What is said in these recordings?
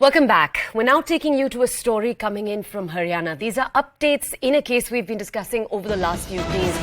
Welcome back. We're now taking you to a story coming in from Haryana. These are updates in a case we've been discussing over the last few days.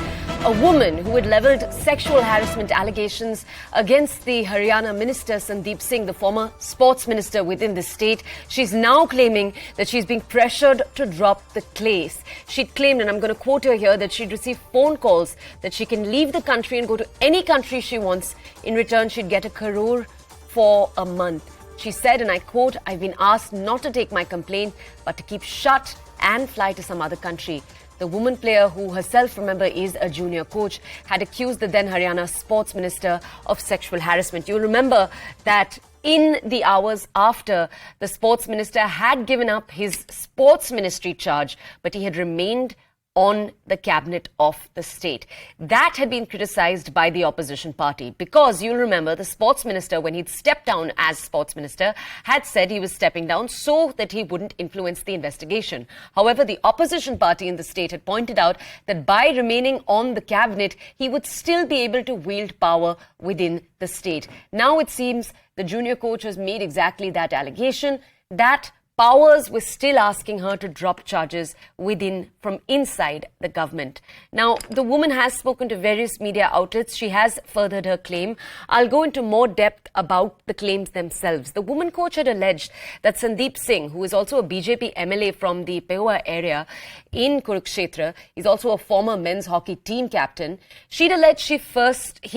A woman who had levelled sexual harassment allegations against the Haryana Minister Sandeep Singh, the former sports minister within the state. She's now claiming that she's being pressured to drop the case. She'd claimed, and I'm going to quote her here, that she'd received phone calls that she can leave the country and go to any country she wants. In return, she'd get a crore for a month. She said, and I quote, "I've been asked not to take my complaint, but to keep shut and fly to some other country." The woman player, who herself, remember, is a junior coach, had accused the then Haryana sports minister of sexual harassment. You'll remember that in the hours after, the sports minister had given up his sports ministry charge, but he had remained on the cabinet of the state. That had been criticised by the opposition party because, you'll remember, the sports minister, when he'd stepped down as sports minister, had said he was stepping down so that he wouldn't influence the investigation. However, the opposition party in the state had pointed out that by remaining on the cabinet, he would still be able to wield power within the state. Now it seems the junior coach has made exactly that allegation, that Powers was still asking her to drop charges from inside the government. Now, the woman has spoken to various media outlets. She has furthered her claim. I'll go into more depth about the claims themselves. The woman coach had alleged that Sandeep Singh, who is also a BJP MLA from the Pehua area in Kurukshetra, is also a former men's hockey team captain. She'd alleged he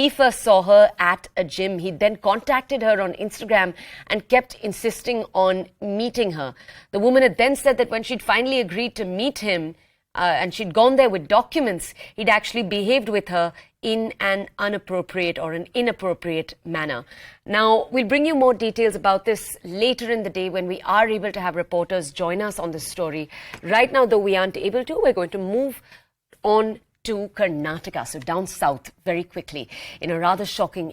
first saw her at a gym. He then contacted her on Instagram and kept insisting on meeting her. The woman had then said that when she'd finally agreed to meet him and she'd gone there with documents, he'd actually behaved with her in an inappropriate manner. Now, we'll bring you more details about this later in the day when we are able to have reporters join us on this story. Right now, though we aren't able to, we're going to move on to Karnataka, so down south very quickly, in a rather shocking